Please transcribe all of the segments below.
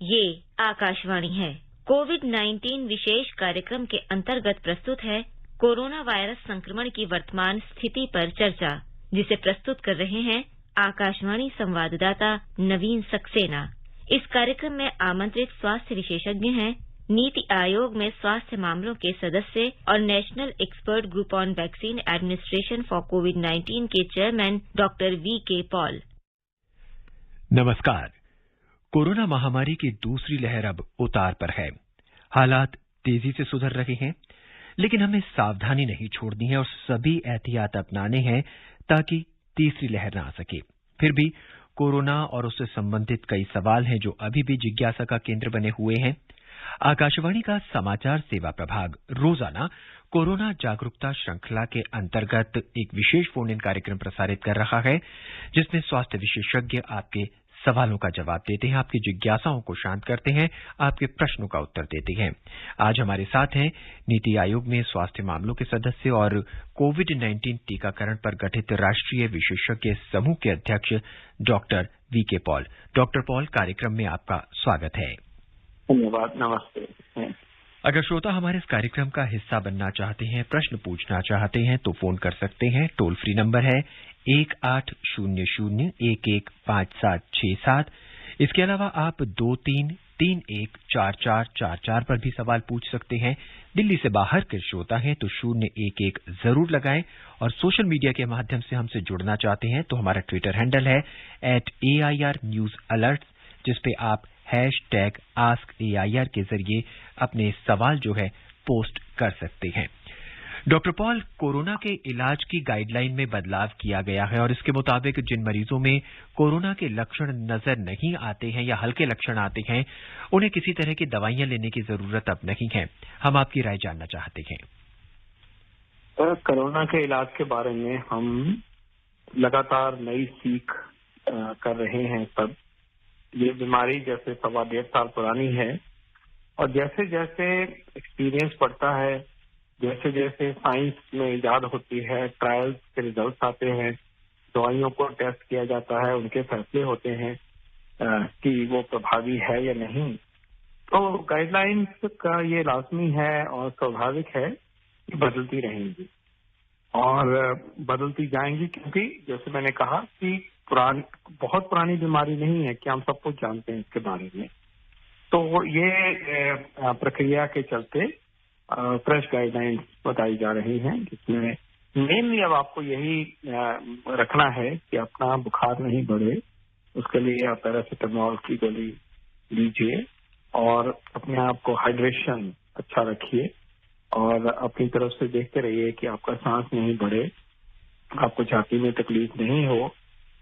ये आकाशवाणी है। कोविड-19 विशेष कार्यक्रम के अंतर्गत प्रस्तुत है कोरोना वायरस संक्रमण की वर्तमान स्थिति पर चर्चा, जिसे प्रस्तुत कर रहे हैं आकाशवाणी संवाददाता नवीन सक्सेना। इस कार्यक्रम में आमंत्रित स्वास्थ्य विशेषज्ञ हैं नीति आयोग में स्वास्थ्य मामलों के सदस्य और national expert group on vaccine administration for कोविड-19 के चेयरमैन डॉक्टर वी.के. पॉल। नमस्कार। कोरोना महामारी की दूसरी लहर अब उतार पर है। हालात तेजी से सुधर रहे हैं, लेकिन हमें सावधानी नहीं छोड़नी है और सभी एहतियात अपनाने हैं ताकि तीसरी लहर न आ सके। फिर भी कोरोना और उससे संबंधित कई सवाल हैं जो अभी भी जिज्ञासा का केंद्र बने हुए हैं। आकाशवाणी का समाचार सेवा प्रभाग रोजाना कोरोना जागरूकता श्रृंखला के अंतर्गत एक विशेष फोन इन कार्यक्रम प्रसारित कर रहा है, जिसमें स्वास्थ्य विशेषज्ञ आपके सवालों का जवाब देते हैं, आपकी जिज्ञासाओं को शांत करते हैं, आपके प्रश्नों का उत्तर देते हैं। आज हमारे साथ हैं नीति आयोग में स्वास्थ्य मामलों के सदस्य और कोविड-19 टीकाकरण पर गठित राष्ट्रीय विशेषज्ञ समूह के अध्यक्ष doctor V K. Paul. Doctor Paul, कार्यक्रम में आपका स्वागत है। धन्यवाद। नमस्ते। अगर श्रोता हमारे इस कार्यक्रम का हिस्सा बनना चाहते हैं, प्रश्न पूछना चाहते हैं तो फोन कर सकते हैं। टोल फ्री नंबर है 1800-115767। इसके अलावा आप 23314444 पर भी सवाल पूछ सकते हैं। दिल्ली से बाहर के श्रोता हैं तो 011 जरूर लगाएं और सोशल मीडिया के माध्यम से हमसे जुड़ना चाहते हैं तो हमारा ट्विटर हैंडल है @AIRNewsAlerts, जिसपे आप #AskAIR के जरिए अपने सवाल जो है पोस्ट कर सकते हैं। डॉक्टर पॉल, कोरोना के इलाज की गाइडलाइन में बदलाव किया गया है और इसके मुताबिक जिन मरीजों में कोरोना के लक्षण नजर नहीं आते हैं या हल्के लक्षण आते हैं, उन्हें किसी तरह की दवाइयां लेने की जरूरत अब नहीं है। हम आपकी राय जानना चाहते हैं। कोरोना के इलाज के बारे में हम लगातार नई सीख कर रहे हैं। सब ये बीमारी जैसे 1.25 साल पुरानी है और जैसे जैसे एक्सपीरियंस बढ़ता है, जैसे जैसे साइंस में इजाद होती है, ट्रायल्स के रिजल्ट्स आते हैं, दवाइयों को टेस्ट किया जाता है, उनके फैसले होते हैं कि वो प्रभावी है या नहीं। तो गाइडलाइंस का ये लाजमी है और स्वाभाविक है कि बदलती रहेंगी और बदलती जाएंगी, क्योंकि जैसे मैंने कहा कि बहुत पुरानी बीमारी नहीं है कि हम सब कुछ जानते हैं इसके बारे में। तो ये प्रक्रिया के चलते फ्रेश गाइडलाइंस बताई जा रही हैं, जिसमें मेनली अब आपको यही रखना है कि अपना बुखार नहीं बढ़े, उसके लिए आप पैरासिटामोल की गोली लीजिए और अपने आप को हाइड्रेशन अच्छा रखिए और अपनी तरफ से देखते रहिए कि आपका सांस नहीं बढ़े, आपको छाती में तकलीफ नहीं हो।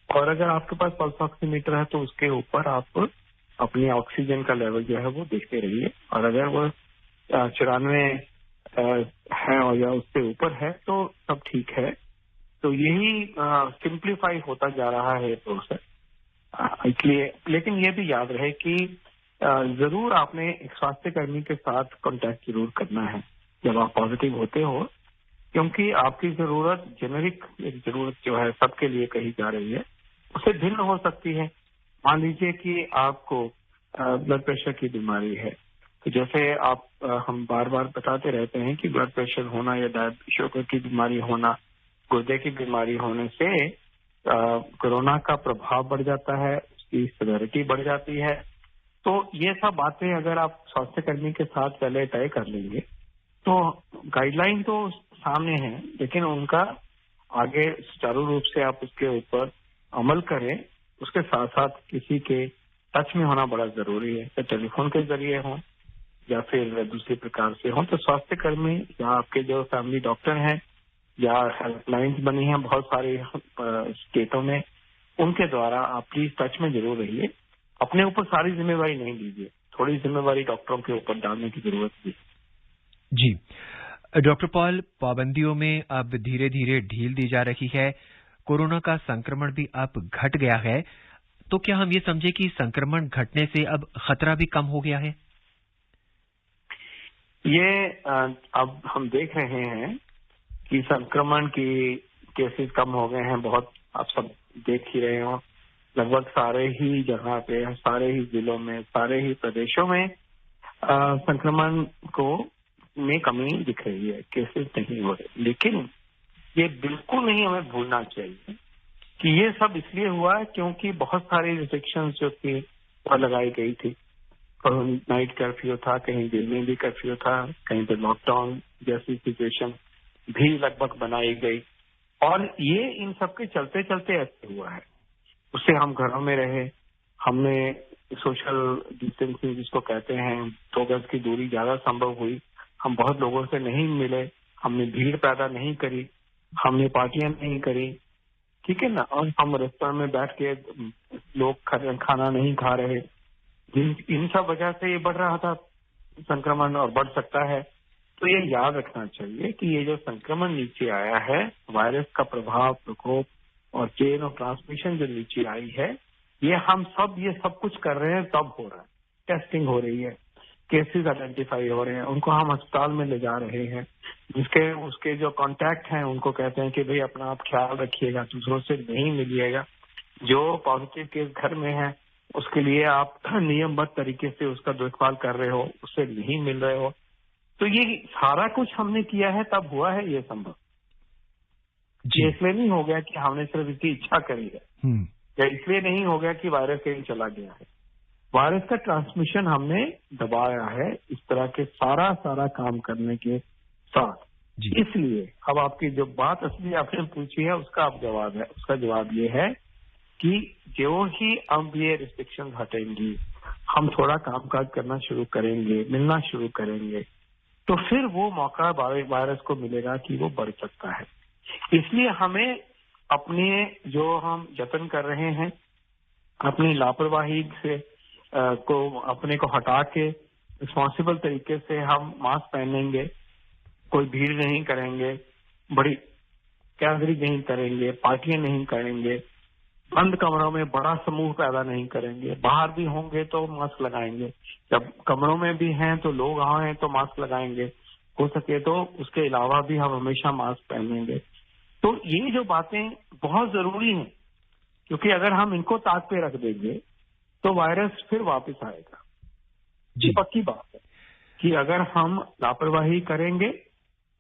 और अगर आपके पास पल्स ऑक्सीमीटर है तो उसके ऊपर आप अपनी ऑक्सीजन का लेवल जो है वो देखते रहिए और अगर वो 94 है और या उससे ऊपर है तो सब ठीक है। तो यही सिंप्लीफाई होता जा रहा है प्रोसेस। इसलिए लेकिन ये भी याद रहे कि जरूर आपने एक स्वास्थ्य कर्मी के साथ कांटेक्ट जरूर करना है जब आप पॉजिटिव होते हो, क्योंकि आपकी जरूरत जेनेरिक एक जरूरत जो है सबके लिए कही जा रही है, उससे भिन्न हो सकती है। मान लीजिए कि आपको ब्लड प्रेशर की बीमारी है, तो जैसे आप हम बार बार बताते रहते हैं कि ब्लड प्रेशर होना या शुगर की बीमारी होना, गुर्दे की बीमारी होने से कोरोना का प्रभाव बढ़ जाता है, उसकी सिवियरिटी बढ़ जाती है। तो ये सब बातें अगर आप स्वास्थ्य कर्मी के साथ पहले तय कर लेंगे तो गाइडलाइन तो सामने है, लेकिन उनका आगे सुचारू रूप से आप उसके ऊपर अमल करें, उसके साथ साथ किसी के टच में होना बड़ा जरूरी है, चाहे टेलीफोन के जरिए हो या फिर दूसरे प्रकार से हो। तो स्वास्थ्य कर्मी या आपके जो फैमिली डॉक्टर हैं या हेल्पलाइंस बनी हैं बहुत सारे स्टेटों में, उनके द्वारा आप प्लीज टच में जरूर रहिए। अपने ऊपर सारी जिम्मेवारी नहीं लीजिए, थोड़ी जिम्मेवारी डॉक्टरों के ऊपर डालने की जरूरत है। जी डॉक्टर पॉल, पाबंदियों में अब धीरे धीरे ढील दी जा रही है, कोरोना का संक्रमण भी अब घट गया है, तो क्या हम ये समझे कि संक्रमण घटने से अब खतरा भी कम हो गया है? ये अब हम देख रहे हैं कि संक्रमण की केसेस कम हो गए हैं, बहुत आप सब देख ही रहे हो। लगभग सारे ही जगह पे, सारे ही जिलों में, सारे ही प्रदेशों में संक्रमण को में कमी दिख रही है, केसेस नहीं हो रहे। लेकिन ये बिल्कुल नहीं हमें भूलना चाहिए कि ये सब इसलिए हुआ क्योंकि बहुत सारी रिस्ट्रिक्शंस जो थी वो लगाई गई थी। नाइट कर्फ्यू था, कहीं दिन में भी कर्फ्यू था, कहीं पे लॉकडाउन जैसी सिचुएशन भी लगभग बनाई गई, और ये इन सब के चलते चलते ऐसे हुआ है। उससे हम घरों में रहे, हमने सोशल डिस्टेंसिंग जिसको कहते हैं, 2 गज की दूरी ज्यादा संभव हुई, हम बहुत लोगों से नहीं मिले, हमने भीड़ पैदा नहीं करी, हमने पार्टियां नहीं करी, ठीक है ना, और हम रेस्टोरेंट में बैठ के लोग खाना नहीं खा रहे। इन सब वजह से ये बढ़ रहा था संक्रमण, और बढ़ सकता है। तो ये याद रखना चाहिए कि ये जो संक्रमण नीचे आया है, वायरस का प्रभाव, प्रकोप और चेन ऑफ ट्रांसमिशन जो नीचे आई है, ये सब कुछ कर रहे हैं तब हो रहा है। टेस्टिंग हो रही है, केसेस आइडेंटिफाई हो रहे हैं, उनको हम अस्पताल में ले जा रहे हैं। उसके जो कांटेक्ट हैं उनको कहते हैं कि भाई अपना आप ख्याल रखिएगा, दूसरों से नहीं मिलिएगा। जो पॉजिटिव केस घर में है उसके लिए आप नियमबद्ध तरीके से उसका देखभाल कर रहे हो, उससे नहीं मिल रहे हो। तो ये सारा कुछ हमने किया है तब हुआ है ये संभव। ये इसलिए नहीं हो गया कि हमने सिर्फ इसकी इच्छा करी है, या इसलिए नहीं हो गया कि वायरस कहीं चला गया है। वायरस का ट्रांसमिशन हमने दबाया है इस तरह के सारा काम करने के साथ। इसलिए अब आपकी जो बात असली आपने पूछी है उसका जवाब ये है कि जो ही अब ये रिस्ट्रिक्शन हटेंगी, हम थोड़ा कामकाज करना शुरू करेंगे, मिलना शुरू करेंगे, तो फिर वो मौका वायरस को मिलेगा कि वो बढ़ सकता है। इसलिए हमें अपने जो हम यत्न कर रहे हैं, अपनी लापरवाही से अपने को हटा के रिस्पॉन्सिबल तरीके से हम मास्क पहनेंगे, कोई भीड़ नहीं करेंगे, बड़ी गैदरिंग नहीं करेंगे, पार्टियां नहीं करेंगे, बंद कमरों में बड़ा समूह पैदा नहीं करेंगे, बाहर भी होंगे तो मास्क लगाएंगे, जब कमरों में भी हैं तो लोग हैं तो मास्क लगाएंगे, हो सके तो उसके अलावा भी हम हमेशा मास्क पहनेंगे। तो ये जो बातें बहुत जरूरी हैं, क्योंकि अगर हम इनको ताक पे रख देंगे तो वायरस फिर वापस आएगा। ये पक्की बात है कि अगर हम लापरवाही करेंगे,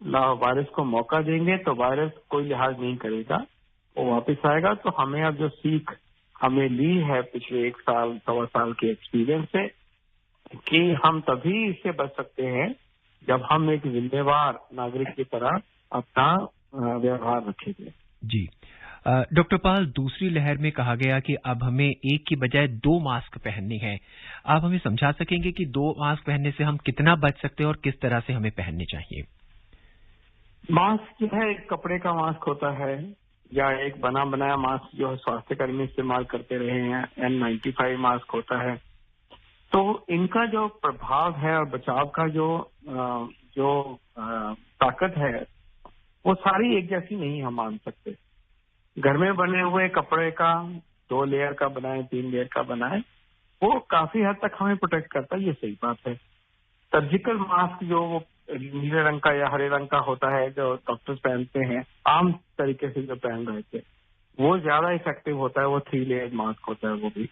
वायरस को मौका देंगे, तो वायरस कोई लिहाज नहीं करेगा, वो वापस आएगा। तो हमें अब जो सीख हमें ली है पिछले 1 साल, 1.25 साल के एक्सपीरियंस से, कि हम तभी इससे बच सकते हैं जब हम एक जिम्मेवार नागरिक की तरह अपना व्यवहार रखेंगे। जी डॉक्टर पाल, दूसरी लहर में कहा गया कि अब हमें एक की बजाय 2 मास्क पहनने हैं। आप हमें समझा सकेंगे कि 2 मास्क पहनने से हम कितना बच सकते हैं और किस तरह से हमें पहनने चाहिए? मास्क जो है एक कपड़े का मास्क होता है, या एक बना बनाया मास्क जो स्वास्थ्य कर्मी इस्तेमाल करते रहे हैं, N95 मास्क होता है। तो इनका जो प्रभाव है और बचाव का जो ताकत है, वो सारी एक जैसी नहीं हम मान सकते। घर में बने हुए कपड़े का 2 लेयर का बनाए, 3 लेयर का बनाए, वो काफी हद तक हमें प्रोटेक्ट करता है, ये सही बात है। सर्जिकल मास्क जो वो नीले रंग का या हरे रंग का होता है, जो डॉक्टर्स पहनते हैं आम तरीके से जो पहन रहे थे, वो ज्यादा इफेक्टिव होता है, वो 3 लेयर मास्क होता है वो भी,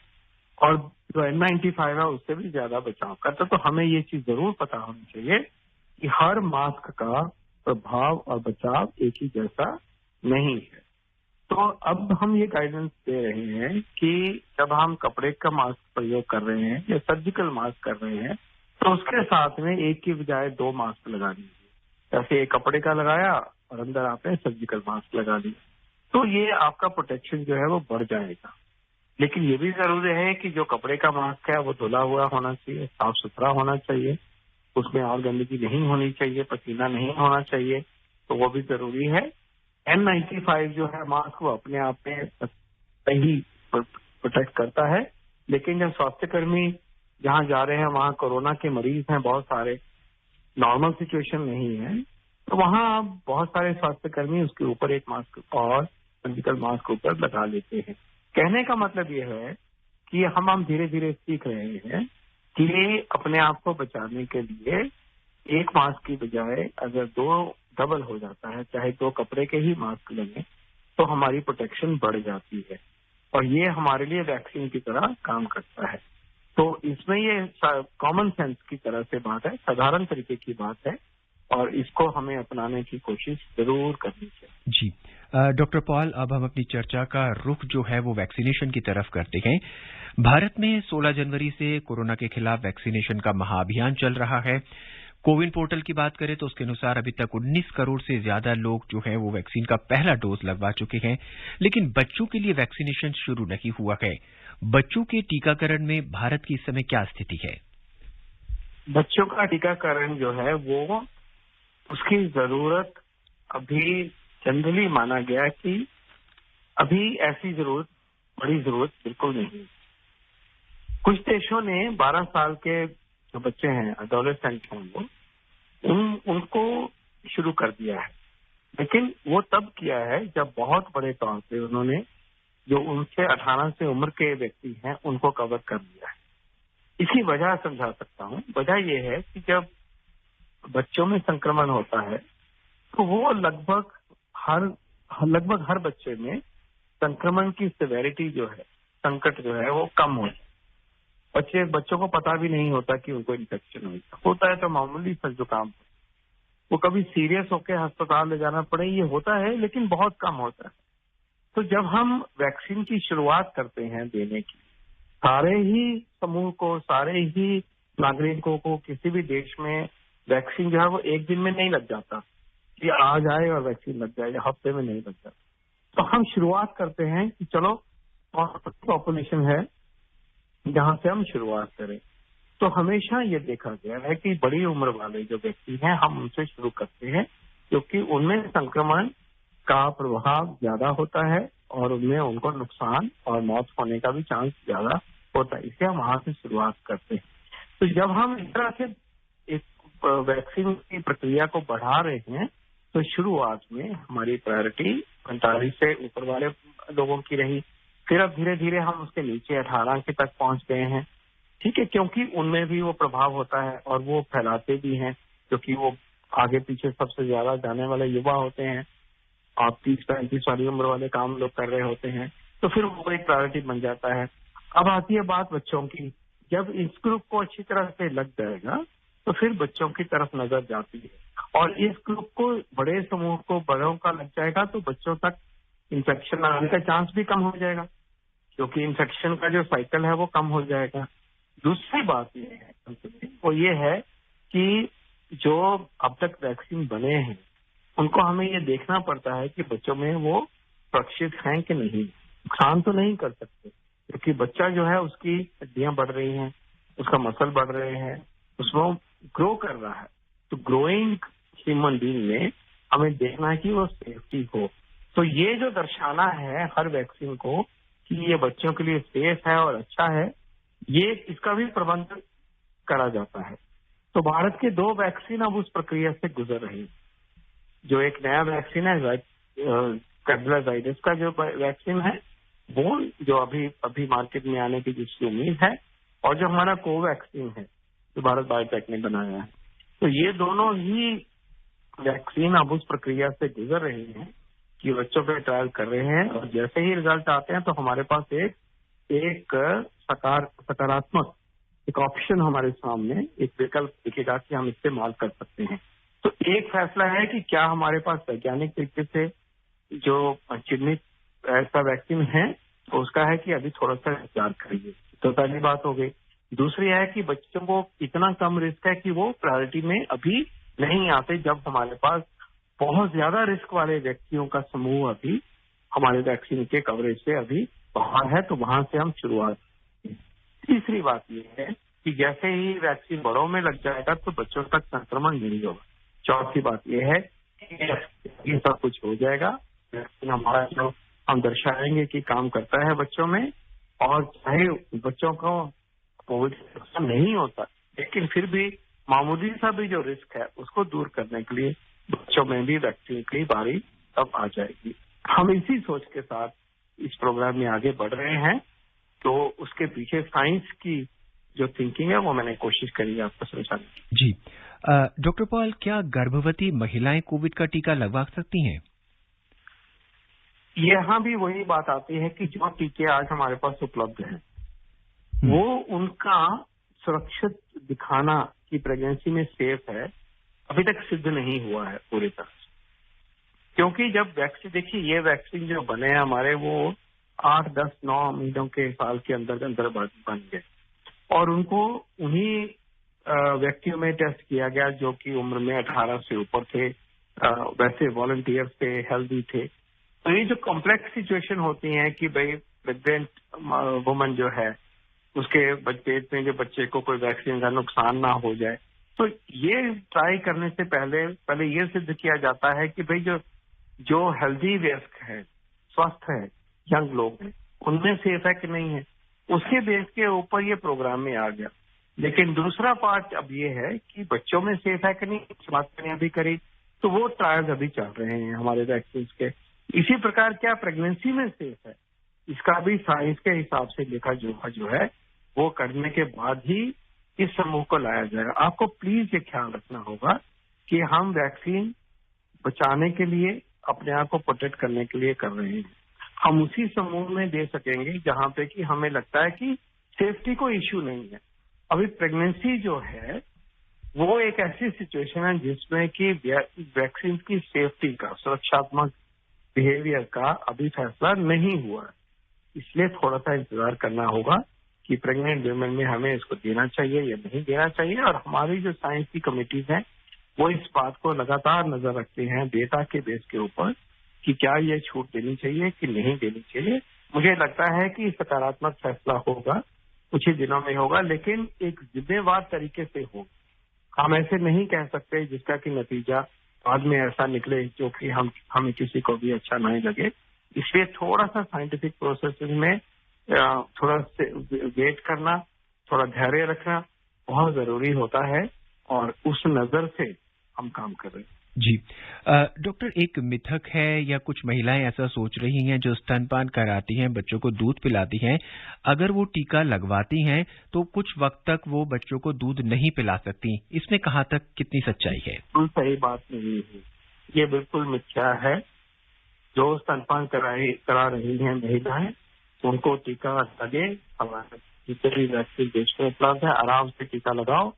और जो N95 है उससे भी ज्यादा बचाव करता है। तो हमें ये चीज जरूर पता होनी चाहिए कि हर मास्क का प्रभाव और बचाव एक ही जैसा नहीं है। तो अब हम ये गाइडेंस दे रहे हैं कि जब हम कपड़े का मास्क प्रयोग कर रहे हैं या सर्जिकल मास्क कर रहे हैं, तो उसके साथ में एक की बजाय 2 मास्क लगा लीजिए। जैसे एक कपड़े का लगाया और अंदर आपने सर्जिकल मास्क लगा लिया, तो ये आपका प्रोटेक्शन जो है वो बढ़ जाएगा। लेकिन ये भी जरूरी है कि जो कपड़े का मास्क है वो धुला हुआ होना चाहिए, साफ सुथरा होना चाहिए, उसमें और गंदगी नहीं होनी चाहिए, पसीना नहीं होना चाहिए, तो वो भी जरूरी है। N95 जो है मास्क वो अपने आप में सही प्रोटेक्ट करता है, लेकिन जब स्वास्थ्यकर्मी जहाँ जा रहे हैं वहाँ कोरोना के मरीज हैं बहुत सारे, नॉर्मल सिचुएशन नहीं है, तो वहाँ बहुत सारे स्वास्थ्यकर्मी उसके ऊपर एक मास्क और सर्जिकल मास्क ऊपर लगा लेते हैं। कहने का मतलब ये है कि हम धीरे धीरे सीख रहे हैं कि अपने आप को बचाने के लिए एक मास्क की बजाय अगर 2 डबल हो जाता है, चाहे 2 कपड़े के ही मास्क लेंगे, तो हमारी प्रोटेक्शन बढ़ जाती है। और ये हमारे लिए वैक्सीन की तरह काम करता है। तो इसमें ये कॉमन सेंस की तरह से बात है, साधारण तरीके की बात है, और इसको हमें अपनाने की कोशिश जरूर करनी चाहिए। जी डॉक्टर पॉल, अब हम अपनी चर्चा का रुख जो है वो वैक्सीनेशन की तरफ करते हैं। भारत में 16 जनवरी से कोरोना के खिलाफ वैक्सीनेशन का महाअभियान चल रहा है। कोविन पोर्टल की बात करें तो उसके अनुसार अभी तक 19 करोड़ से ज्यादा लोग जो है वो वैक्सीन का पहला डोज लगवा चुके हैं, लेकिन बच्चों के लिए वैक्सीनेशन शुरू नहीं हुआ है। बच्चों के टीकाकरण में भारत की इस समय क्या स्थिति है? बच्चों का टीकाकरण जो है वो उसकी जरूरत अभी जनरली माना गया कि अभी ऐसी बड़ी जरूरत बिल्कुल नहीं। कुछ देशों ने 12 साल के जो बच्चे हैं, एडोलेसेंट हैं, वो उनको शुरू कर दिया है, लेकिन वो तब किया है जब बहुत बड़े तौर पे उन्होंने जो उनसे 18 से उम्र के व्यक्ति हैं उनको कवर कर दिया है। इसकी वजह समझा सकता हूँ। वजह यह है कि जब बच्चों में संक्रमण होता है तो वो लगभग हर बच्चे में संक्रमण की सिवेरिटी जो है, संकट जो है वो कम हो जाए। बच्चों को पता भी नहीं होता कि उनको इन्फेक्शन होता है तो मामूली सा जुकाम, वो कभी सीरियस होकर अस्पताल ले जाना पड़े, ये होता है, लेकिन बहुत कम होता है। तो जब हम वैक्सीन की शुरुआत करते हैं देने की, सारे ही समूह को, सारे ही नागरिकों को, किसी भी देश में वैक्सीन जो है वो एक दिन में नहीं लग जाता कि आ जाए और वैक्सीन लग जाए, हफ्ते में नहीं लग जाता। तो हम शुरुआत करते हैं कि चलो पॉपुलेशन है जहां से हम शुरुआत करें। तो हमेशा ये देखा गया है कि बड़ी उम्र वाले जो व्यक्ति हैं हम उनसे शुरू करते हैं, क्योंकि उनमें संक्रमण का प्रभाव ज्यादा होता है और उनमें उनको नुकसान और मौत होने का भी चांस ज्यादा होता है, इसलिए हम वहां से शुरुआत करते हैं। तो जब हम इस तरह से एक वैक्सीन की प्रक्रिया को बढ़ा रहे हैं तो शुरुआत में हमारी प्रायोरिटी 45 से ऊपर वाले लोगों की रही, फिर अब धीरे धीरे हम उसके नीचे 18 के तक पहुंच गए हैं। ठीक है, क्योंकि उनमें भी वो प्रभाव होता है और वो फैलाते भी हैं, क्योंकि वो आगे पीछे सबसे ज्यादा जाने वाले युवा होते हैं। आप 30-35 वाली उम्र वाले काम लोग कर रहे होते हैं, तो फिर वो एक प्रायोरिटी बन जाता है। अब आती है बात बच्चों की। जब इस ग्रुप को अच्छी तरह से लग जाएगा तो फिर बच्चों की तरफ नजर जाती है, और इस ग्रुप को, बड़े समूह को बड़ों का लग जाएगा तो बच्चों तक इन्फेक्शन आने का चांस भी कम हो जाएगा, क्योंकि इन्फेक्शन का जो साइकिल है वो कम हो जाएगा। दूसरी बात ये है, वो ये है कि जो अब तक वैक्सीन बने हैं उनको हमें ये देखना पड़ता है कि बच्चों में वो सुरक्षित हैं कि नहीं। नुकसान तो नहीं कर सकते, क्योंकि बच्चा जो है उसकी हड्डियां बढ़ रही हैं, उसका मसल बढ़ रहे हैं, उसमें ग्रो कर रहा है। तो ग्रोइंग ह्यूमन बीइंग में हमें देखना है कि वो सेफ्टी हो। तो ये जो दर्शाना है हर वैक्सीन को कि ये बच्चों के लिए सेफ है और अच्छा है, ये इसका भी प्रबंध करा जाता है। तो भारत के 2 वैक्सीन अब उस प्रक्रिया से गुजर रही है। जो एक नया वैक्सीन है कैडिलाजाइडस का जो वैक्सीन है, वो जो अभी मार्केट में आने की जिसकी उम्मीद है, और जो हमारा कोवैक्सीन है जो भारत बायोटेक ने बनाया है। तो ये दोनों ही वैक्सीन अब उस प्रक्रिया से गुजर रहे हैं कि बच्चों पे ट्रायल कर रहे हैं, और जैसे ही रिजल्ट आते हैं तो हमारे पास एक सकारात्मक एक ऑप्शन हमारे सामने, एक विकल्प दिखेगा कि हम इस्तेमाल कर सकते हैं। तो एक फैसला है कि क्या हमारे पास वैज्ञानिक तरीके से जो चिन्हित ऐसा वैक्सीन है, तो उसका है कि अभी थोड़ा सा इंतजार करिए। तो पहली बात हो गई। दूसरी है कि बच्चों को इतना कम रिस्क है कि वो प्रायोरिटी में अभी नहीं आते, जब हमारे पास बहुत ज्यादा रिस्क वाले व्यक्तियों का समूह अभी हमारे वैक्सीन के कवरेज से अभी बाहर है, तो वहां से हम शुरुआत। तीसरी बात ये है कि जैसे ही वैक्सीन बड़ों में लग जाएगा तो बच्चों तक संक्रमण नहीं होगा। चौथी बात यह है कि ये सब कुछ हो जाएगा। वैक्सीन हमारा जो हम दर्शाएंगे कि काम करता है बच्चों में, और चाहे बच्चों को कोविड नहीं होता, लेकिन फिर भी मामूली सा भी जो रिस्क है उसको दूर करने के लिए बच्चों में भी वैक्सीन की बारी तब आ जाएगी। हम इसी सोच के साथ इस प्रोग्राम में आगे बढ़ रहे हैं। तो उसके पीछे साइंस की जो थिंकिंग है वो मैंने कोशिश करी है आपको समझाने की। जी डॉक्टर पॉल, क्या गर्भवती महिलाएं कोविड का टीका लगवा सकती हैं? यहाँ भी वही बात आती है कि जो टीके आज हमारे पास उपलब्ध हैं वो उनका सुरक्षित दिखाना कि प्रेगनेंसी में सेफ है अभी तक सिद्ध नहीं हुआ है पूरी तरह से। क्योंकि जब वैक्सीन, देखिए ये वैक्सीन जो बने हैं हमारे, वो 8, 10, 9 महीनों के साल के अंदर बन गए और उनको उन्हीं व्यक्तियों में टेस्ट किया गया जो कि उम्र में 18 से ऊपर थे, वैसे वॉलंटियर्स थे, हेल्दी थे। तो ये जो कॉम्प्लेक्स सिचुएशन होती है कि भाई प्रेग्नेंट वुमन जो है उसके पेट में जो बच्चे को कोई वैक्सीन का नुकसान ना हो जाए, तो ये ट्राई करने से पहले ये सिद्ध किया जाता है कि भाई जो हेल्दी वयस्क है, स्वस्थ है, यंग लोग हैं, उनमें सेफ है कि नहीं है। उसके बेस के ऊपर ये प्रोग्राम में आ गया। लेकिन दूसरा पार्ट अब ये है कि बच्चों में सेफ है कि नहीं, इस बात मैंने अभी करी, तो वो ट्रायल्स अभी चल रहे हैं हमारे वैक्सीन के। इसी प्रकार क्या प्रेगनेंसी में सेफ है, इसका भी साइंस के हिसाब से लेखा जोखा जो है वो करने के बाद ही इस समूह को लाया जाएगा। आपको प्लीज ये ख्याल रखना होगा कि हम वैक्सीन बचाने के लिए, अपने आप को प्रोटेक्ट करने के लिए कर रहे हैं। हम उसी समूह में दे सकेंगे जहां पे कि हमें लगता है कि सेफ्टी को इश्यू नहीं है। अभी प्रेगनेंसी जो है वो एक ऐसी सिचुएशन है जिसमें कि वैक्सीन की सेफ्टी का, सुरक्षात्मक बिहेवियर का अभी फैसला नहीं हुआ है। इसलिए थोड़ा सा इंतजार करना होगा कि प्रेग्नेंट वुमेन में हमें इसको देना चाहिए या नहीं देना चाहिए। और हमारी जो साइंस की कमिटीज हैं वो इस बात को लगातार नजर रखते हैं डेटा के बेस के ऊपर कि क्या ये छूट देनी चाहिए कि नहीं देनी चाहिए। मुझे लगता है कि सकारात्मक फैसला होगा, कुछ ही दिनों में होगा, लेकिन एक जिम्मेवार तरीके से होगा। हम ऐसे नहीं कह सकते जिसका कि नतीजा बाद में ऐसा निकले जो कि हमें किसी को भी अच्छा नहीं लगे। इसलिए थोड़ा सा साइंटिफिक प्रोसेस में थोड़ा वेट करना, थोड़ा धैर्य रखना बहुत जरूरी होता है और उस नजर से हम काम कर रहे हैं। जी डॉक्टर, एक मिथक है या कुछ महिलाएं ऐसा सोच रही हैं जो स्तनपान कराती हैं, बच्चों को दूध पिलाती हैं, अगर वो टीका लगवाती हैं तो कुछ वक्त तक वो बच्चों को दूध नहीं पिला सकती। इसमें कहाँ तक कितनी सच्चाई है? बिल्कुल सही बात नहीं है, ये बिल्कुल मिथ्या है। जो स्तनपान करा रही हैं महिलाएं, उनको टीका लगे, हमारे जितने भी वैक्सीन देश में उपलब्ध है, आराम से टीका लगाओ।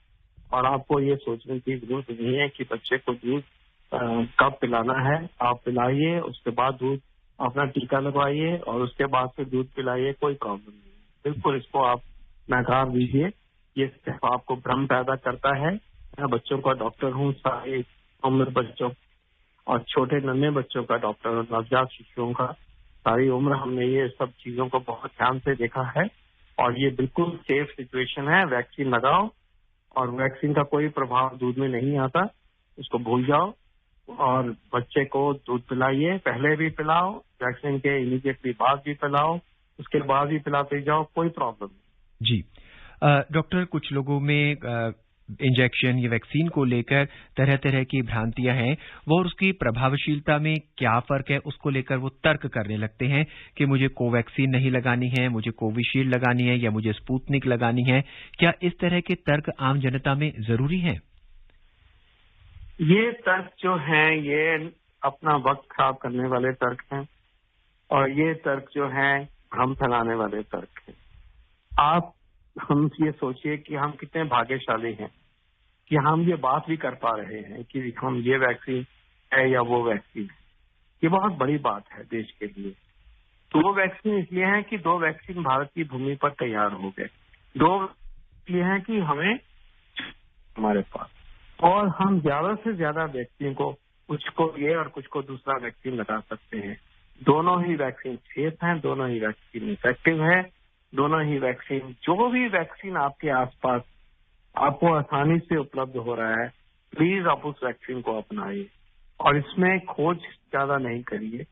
और आपको ये सोचने की जरूरत नहीं है कि बच्चे को दूध कब पिलाना है। आप पिलाइए, उसके बाद दूध अपना टीका लगवाइए और उसके बाद फिर दूध पिलाइए, कोई प्रॉब्लम नहीं है। बिल्कुल इसको आप नकार दीजिए, ये सिर्फ आपको भ्रम पैदा करता है। मैं बच्चों का डॉक्टर हूँ, सारे उम्र बच्चों और छोटे नन्हे बच्चों का डॉक्टर हूँ, नवजात शिशुओं का, सारी उम्र हमने ये सब चीजों को बहुत ध्यान से देखा है और ये बिल्कुल सेफ सिचुएशन है। वैक्सीन लगाओ और वैक्सीन का कोई प्रभाव दूध में नहीं आता, उसको भूल जाओ और बच्चे को दूध पिलाइए। पहले भी पिलाओ, वैक्सीन के इमीडिएटली बाद भी पिलाओ, उसके बाद भी पिलाते जाओ, कोई प्रॉब्लम नहीं। जी डॉक्टर, कुछ लोगों में इंजेक्शन या वैक्सीन को लेकर तरह तरह की भ्रांतियां हैं, वो और उसकी प्रभावशीलता में क्या फर्क है उसको लेकर वो तर्क करने लगते हैं कि मुझे कोवैक्सीन नहीं लगानी है, मुझे कोविशील्ड लगानी है या मुझे स्पुतनिक लगानी है। क्या इस तरह के तर्क आम जनता में जरूरी हैं? ये तर्क जो हैं ये अपना वक्त खराब करने वाले तर्क हैं और ये तर्क जो हैं भ्रम फैलाने वाले तर्क हैं। हम ये सोचिए कि हम कितने भाग्यशाली हैं कि हम ये बात भी कर पा रहे हैं कि हम ये वैक्सीन है या वो वैक्सीन है। ये बहुत बड़ी बात है देश के लिए। 2 वैक्सीन इसलिए हैं कि 2 वैक्सीन भारत की भूमि पर तैयार हो गए, 2 इसलिए हैं कि हमारे पास, और हम ज्यादा से ज्यादा वैक्सीन को, कुछ को ये और कुछ को दूसरा वैक्सीन लगा सकते हैं। दोनों ही वैक्सीन सेफ हैं, दोनों ही वैक्सीन इफेक्टिव है, दोनों ही वैक्सीन, जो भी वैक्सीन आपके आसपास आपको आसानी से उपलब्ध हो रहा है, प्लीज आप उस वैक्सीन को अपनाइए और इसमें खोज ज्यादा नहीं करिए।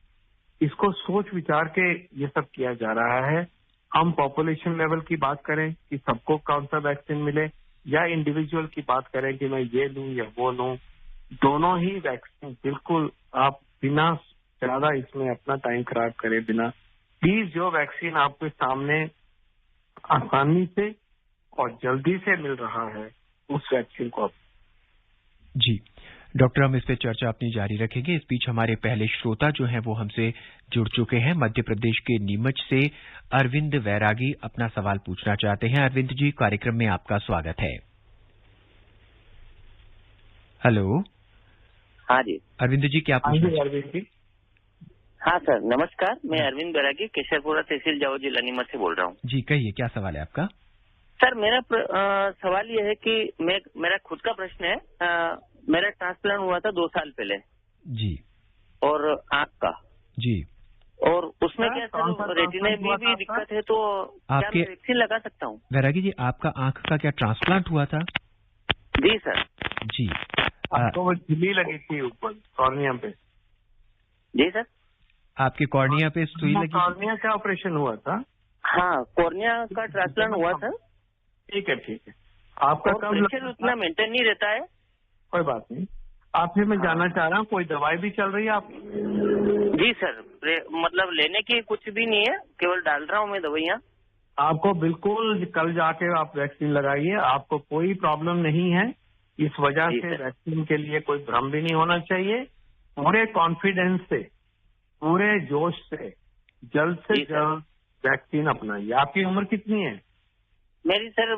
इसको सोच विचार के ये सब किया जा रहा है। हम पॉपुलेशन लेवल की बात करें कि सबको कौन सा वैक्सीन मिले, या इंडिविजुअल की बात करें कि मैं ये लूं या वो लूं, दोनों ही वैक्सीन बिल्कुल आप बिना ज्यादा इसमें अपना टाइम खराब करे बिना, प्लीज जो वैक्सीन आपके सामने आसानी से और जल्दी से मिल रहा है उस वैक्सीन को आप। जी डॉक्टर, हम इस पे चर्चा अपनी जारी रखेंगे। इस बीच हमारे पहले श्रोता जो हैं वो हमसे जुड़ चुके हैं। मध्य प्रदेश के नीमच से अरविंद वैरागी अपना सवाल पूछना चाहते हैं। अरविंद जी, कार्यक्रम में आपका स्वागत है। हेलो। हाँ जी अरविंद जी, क्या पूछना? अरविंद जी, हाँ सर, नमस्कार। मैं अरविंद बैरागी, केशरपुरा तहसील जाओ जिला नीमच से बोल रहा हूँ। जी, कहिए, क्या सवाल है आपका? सर, मेरा सवाल ये है कि मेरा खुद का प्रश्न है। मेरा ट्रांसप्लांट हुआ था 2 साल पहले जी। और आँख का जी। और उसमें क्या सर रेटिना में भी दिक्कत है, तो क्या मैं वैक्सीन लगा सकता हूँ? वैरागी जी, आपका आँख का क्या ट्रांसप्लांट हुआ था? जी सर। जी। आपको वो झिल्ली लगी थी ऊपर कॉर्निया पे? जी सर। आपके कॉर्निया पे सुई लगी? कॉर्निया का ऑपरेशन हुआ था? हाँ, कॉर्निया का ट्रांसप्लांट हुआ था। ठीक है, ठीक है। आपका प्रेशर उतना मेंटेन नहीं रहता है? कोई बात नहीं। आपसे मैं जानना चाह रहा हूँ, कोई दवाई भी चल रही है आप? जी सर, मतलब लेने की कुछ भी नहीं है, केवल डाल रहा हूँ मैं दवाइयाँ। आपको बिल्कुल कल जाके आप वैक्सीन लगाइए, आपको कोई प्रॉब्लम नहीं है। इस वजह से वैक्सीन के लिए कोई भ्रम भी नहीं होना चाहिए। पूरे कॉन्फिडेंस से, पूरे जोश से जल्द से जल्द वैक्सीन अपनाइए। आपकी उम्र कितनी है? मेरी सर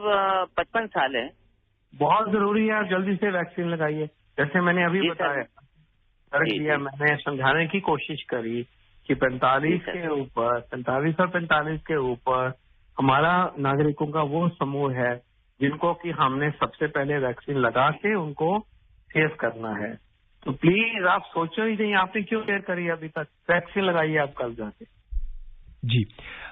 55 साल है। बहुत जरूरी है, आप जल्दी से वैक्सीन लगाइए। जैसे मैंने अभी बताया, कर दिया, मैंने समझाने की कोशिश करी कि 45 के ऊपर, 45 और 45 के ऊपर हमारा नागरिकों का वो समूह है जिनको कि हमने सबसे पहले वैक्सीन लगा के उनको फेस करना है। तो प्लीज आप सोचो ही नहीं, आपने क्यों देर करी अभी तक? वैक्सीन लगाइए आप कल जाके। जी।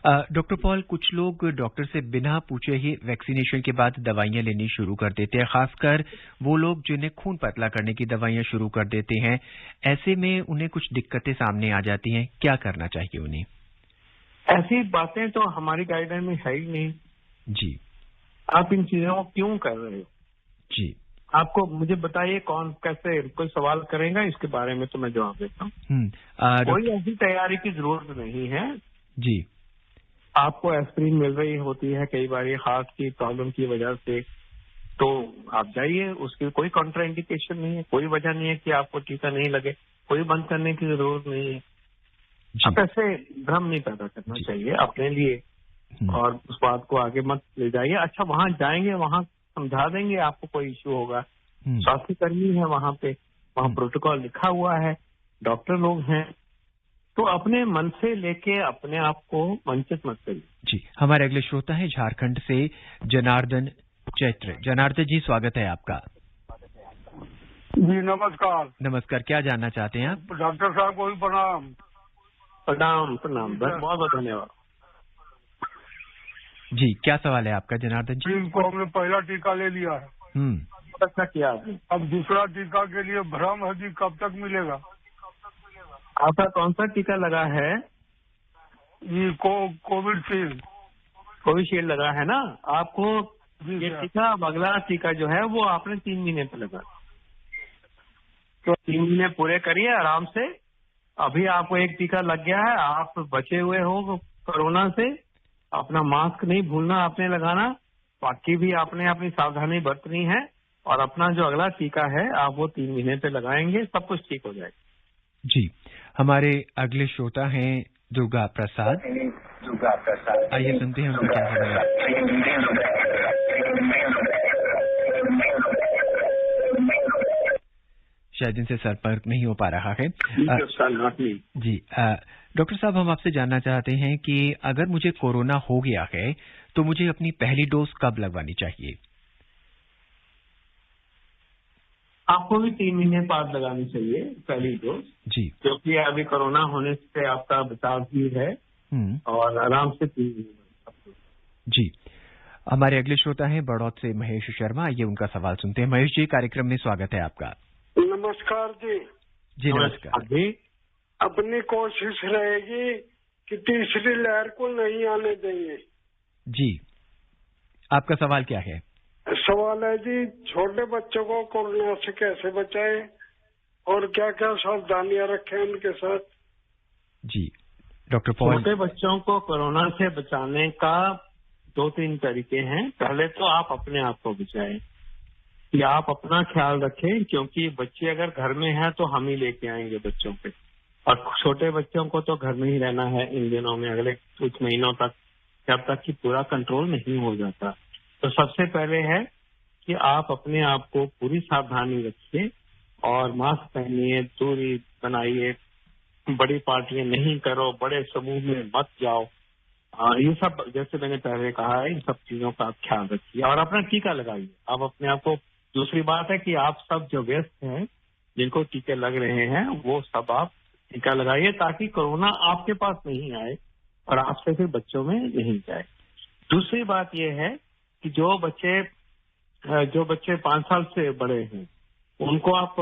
डॉक्टर पॉल, कुछ लोग डॉक्टर से बिना पूछे ही वैक्सीनेशन के बाद दवाइयां लेनी शुरू कर देते हैं, खासकर वो लोग जिन्हें खून पतला करने की दवाइयां शुरू कर देते हैं। ऐसे में उन्हें कुछ दिक्कतें सामने आ जाती हैं, क्या करना चाहिए उन्हें? ऐसी बातें तो हमारी गाइडलाइन में है ही नहीं। जी। आप इन चीजों को क्यों कर रहे हो? जी। आपको मुझे बताइए, कौन कैसे कोई सवाल करेगा इसके बारे में तो मैं जवाब देता हूँ। कोई ऐसी तैयारी की जरूरत नहीं है। जी। आपको एस्पिरिन मिल रही होती है कई बार हार्ट की प्रॉब्लम की वजह से, तो आप जाइए, उसकी कोई कॉन्ट्राइंडिकेशन नहीं है, कोई वजह नहीं है कि आपको टीका नहीं लगे, कोई बंद करने की जरूरत नहीं है। आप ऐसे भ्रम नहीं पैदा करना चाहिए अपने लिए और उस बात को आगे मत ले जाइए। अच्छा, वहां जाएंगे, वहां समझा देंगे आपको, कोई इश्यू होगा, स्वास्थ्य कर्मी है वहां पे, वहां प्रोटोकॉल लिखा हुआ है, डॉक्टर लोग हैं, तो अपने मन से लेके अपने आप को वंचित मत करिए। जी। हमारे अगले श्रोता है झारखंड से जनार्दन चैत्र। जनार्दन जी, स्वागत है आपका। जी नमस्कार। नमस्कार, क्या जानना चाहते हैं आप? डॉक्टर साहब को भी प्रणाम। प्रणाम प्रणाम, बहुत बहुत धन्यवाद। जी, क्या सवाल है आपका जनार्दन जी? इनको हमने पहला टीका ले लिया है। अच्छा किया आपने। अब दूसरा टीका के लिए भ्रम है जी, कब तक मिलेगा? आपका कौन सा टीका लगा है? ये कोविशील्ड। कोविशील्ड लगा है ना आपको? ये टीका, अगला टीका जो है वो आपने 3 महीने पे लगा, तो 3 महीने पूरे करिए आराम से। अभी आपको एक टीका लग गया है, आप बचे हुए हो कोरोना से। अपना मास्क नहीं भूलना आपने लगाना, बाकी भी आपने अपनी सावधानी बरतनी है, और अपना जो अगला टीका है आप वो 3 महीने पे लगाएंगे, सब कुछ ठीक हो जाएगा। जी। हमारे अगले श्रोता हैं दुर्गा प्रसाद। आइए सुनते हैं उनका क्या सवाल है। शायद इनसे संपर्क नहीं हो पा रहा है। जी। डॉक्टर साहब, हम आपसे जानना चाहते हैं कि अगर मुझे कोरोना हो गया है तो मुझे अपनी पहली डोज कब लगवानी चाहिए? आपको भी 3 महीने बाद लगानी चाहिए पहली डोज। जी। क्योंकि अभी कोरोना होने से आपका बचाव भी है, और आराम से 3 महीने। जी। हमारे अगले श्रोता हैं बड़ौद से महेश शर्मा। आइए उनका सवाल सुनते हैं। महेश जी, कार्यक्रम में स्वागत है आपका। नमस्कार जी। जी नमस्कार जी। अपनी कोशिश रहेगी कि तीसरी लहर को नहीं आने देंगे। जी। आपका सवाल क्या है? सवाल है जी, छोटे बच्चों को कोरोना से कैसे बचाएं और क्या क्या सावधानियां रखें उनके साथ? जी। डॉक्टर पॉल। छोटे बच्चों को कोरोना से बचाने का 2-3 तरीके हैं। पहले तो आप अपने आप को बचाएं, कि आप अपना ख्याल रखें, क्योंकि बच्चे अगर घर में हैं तो हम ही लेके आएंगे बच्चों पे, और छोटे बच्चों को तो घर में ही रहना है इन दिनों में, अगले कुछ महीनों तक, जब तक कि पूरा कंट्रोल नहीं हो जाता। तो सबसे पहले है कि आप अपने आप को पूरी सावधानी रखिए और मास्क पहनिए, दूरी बनाइए, बड़ी पार्टियां नहीं करो, बड़े समूह में मत जाओ। ये सब जैसे मैंने पहले कहा है, इन सब चीजों का आप ख्याल रखिए और अपना टीका लगाइए। आप अपने आप को, दूसरी बात है कि आप सब जो व्यस्त हैं, जिनको टीके लग रहे हैं, वो सब आप टीका लगाइए ताकि कोरोना आपके पास नहीं आए और आपसे फिर बच्चों में नहीं जाए। दूसरी बात यह है कि जो बच्चे 5 साल से बड़े हैं, उनको आप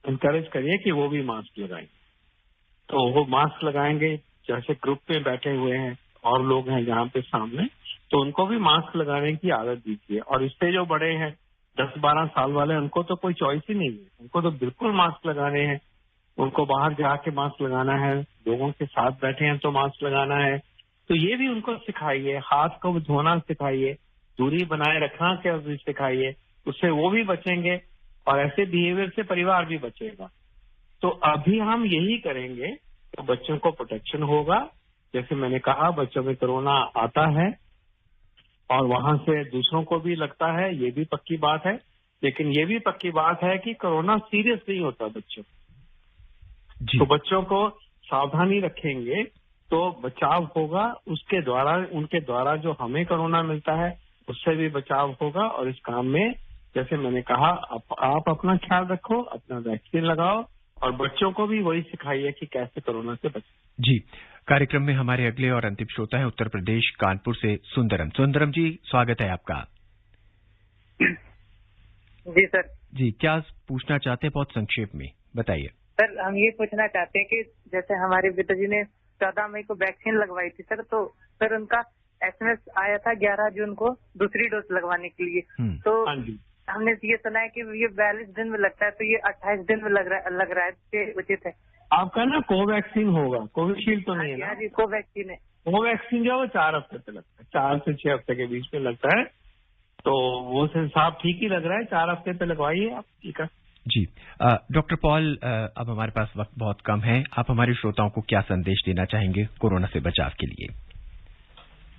इनकरेज करिए कि वो भी मास्क लगाएं। तो वो मास्क लगाएंगे, जैसे ग्रुप में बैठे हुए हैं और लोग हैं जहाँ पे सामने, तो उनको भी मास्क लगाने की आदत दीजिए। और इससे जो बड़े हैं 10-12 साल वाले, उनको तो कोई चॉइस ही नहीं है, उनको तो बिल्कुल मास्क लगाने हैं। उनको बाहर जाके मास्क लगाना है, लोगों के साथ बैठे हैं तो मास्क लगाना है। तो ये भी उनको सिखाइए, हाथ को धोना सिखाइए, दूरी बनाए रखना क्या भी सिखाइए, उससे वो भी बचेंगे और ऐसे बिहेवियर से परिवार भी बचेगा। तो अभी हम यही करेंगे तो बच्चों को प्रोटेक्शन होगा। जैसे मैंने कहा, बच्चों में कोरोना आता है और वहां से दूसरों को भी लगता है, ये भी पक्की बात है। लेकिन ये भी पक्की बात है कि कोरोना सीरियस नहीं होता बच्चों। तो बच्चों को सावधानी रखेंगे तो बचाव होगा, उसके द्वारा, उनके द्वारा जो हमें कोरोना मिलता है उससे भी बचाव होगा। और इस काम में जैसे मैंने कहा, आप अपना ख्याल रखो, अपना वैक्सीन लगाओ और बच्चों को भी वही सिखाइए कि कैसे कोरोना से बचें। जी, कार्यक्रम में हमारे अगले और अंतिम श्रोता है उत्तर प्रदेश कानपुर से सुंदरम। सुंदरम जी, स्वागत है आपका। जी सर। जी, क्या पूछना चाहते हैं? बहुत संक्षेप में बताइए। सर, हम ये पूछना चाहते हैं कि जैसे हमारे पिताजी ने 14 मई को वैक्सीन लगवाई थी सर, तो सर उनका SMS आया था 11 जून को दूसरी डोज लगवाने के लिए। तो हमने ये सुना है कि ये 42 दिन में लगता है, तो ये 28 दिन में लग रहा है, उचित है? आपका ना कोवैक्सीन होगा, कोविशील्ड तो नहीं है ना? जी, कोवैक्सीन है। कोवैक्सीन जो है 4 हफ्ते पे लगता है, 4 से 6 हफ्ते के बीच में लगता है। तो वो हिसाब ठीक ही लग रहा है, 4 हफ्ते पे लगवाइए आप। ठीक है जी। डॉक्टर पॉल, अब हमारे पास वक्त बहुत कम है, आप हमारे श्रोताओं को क्या संदेश देना चाहेंगे कोरोना से बचाव के लिए?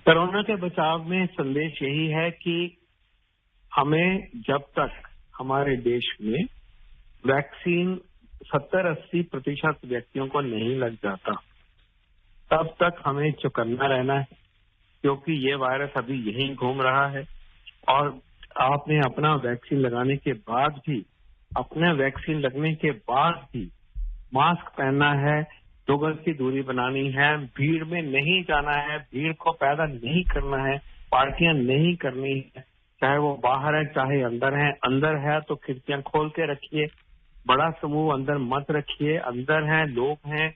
कोरोना के बचाव में संदेश यही है कि हमें, जब तक हमारे देश में वैक्सीन 70-80% व्यक्तियों को नहीं लग जाता, तब तक हमें चौकन्ना रहना है, क्योंकि ये वायरस अभी यहीं घूम रहा है। और आपने अपना वैक्सीन लगाने के बाद भी, अपने वैक्सीन लगने के बाद भी मास्क पहनना है, 2 गज की दूरी बनानी है, भीड़ में नहीं जाना है, भीड़ को पैदा नहीं करना है, पार्टियां नहीं करनी है, चाहे वो बाहर है चाहे अंदर है। अंदर है तो खिड़कियां खोल के रखिए, बड़ा समूह अंदर मत रखिए। अंदर हैं, लोग हैं,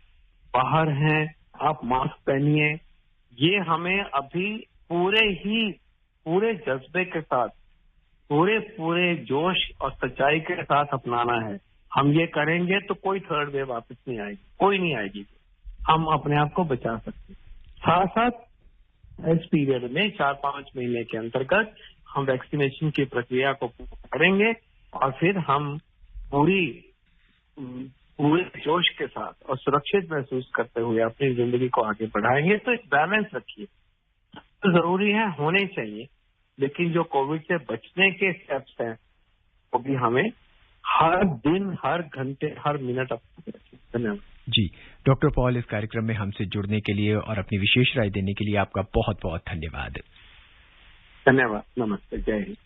बाहर हैं, आप मास्क पहनिए। ये हमें अभी पूरे जज्बे के साथ, पूरे जोश और सच्चाई के साथ अपनाना है। हम ये करेंगे तो कोई थर्ड वेव वापस नहीं आएगी, कोई नहीं आएगी। हम अपने आप को बचा सकते हैं। साथ साथ इस पीरियड में 4-5 महीने के अंतर्गत हम वैक्सीनेशन की प्रक्रिया को करेंगे और फिर हम पूरे जोश के साथ और सुरक्षित महसूस करते हुए अपनी जिंदगी को आगे बढ़ाएंगे। तो एक बैलेंस रखिए, तो जरूरी है, होने चाहिए, लेकिन जो कोविड से बचने के स्टेप्स हैं वो भी हमें हर दिन, हर घंटे, हर मिनट अपने रखिए। धन्यवाद जी। डॉक्टर पॉल, इस कार्यक्रम में हमसे जुड़ने के लिए और अपनी विशेष राय देने के लिए आपका बहुत बहुत धन्यवाद। धन्यवाद, नमस्ते, जय हिंद।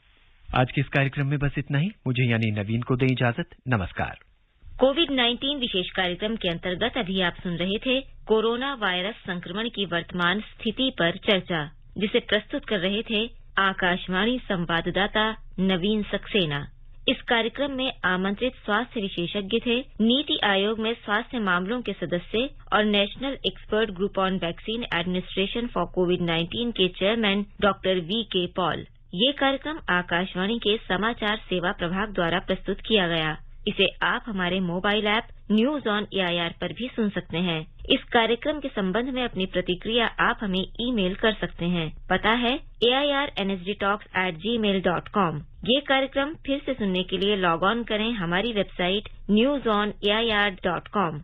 आज के इस कार्यक्रम में बस इतना ही। मुझे यानी नवीन को दें इजाजत। नमस्कार। कोविड-19 विशेष कार्यक्रम के अंतर्गत अभी आप सुन रहे थे कोरोना वायरस संक्रमण की वर्तमान स्थिति पर चर्चा, जिसे प्रस्तुत कर रहे थे आकाशवाणी संवाददाता नवीन सक्सेना। इस कार्यक्रम में आमंत्रित स्वास्थ्य विशेषज्ञ थे नीति आयोग में स्वास्थ्य मामलों के सदस्य और national expert group on vaccine administration for कोविड-19 के चेयरमैन डॉक्टर V.K. पॉल। ये कार्यक्रम आकाशवाणी के समाचार सेवा प्रभाग द्वारा प्रस्तुत किया गया। इसे आप हमारे mobile app news on AIR पर भी सुन सकते हैं। इस कार्यक्रम के संबंध में अपनी प्रतिक्रिया आप हमें ईमेल कर सकते हैं। पता है airnsdtalks@gmail.com। ये कार्यक्रम फिर से सुनने के लिए लॉग ऑन करें हमारी वेबसाइट newsonair.com।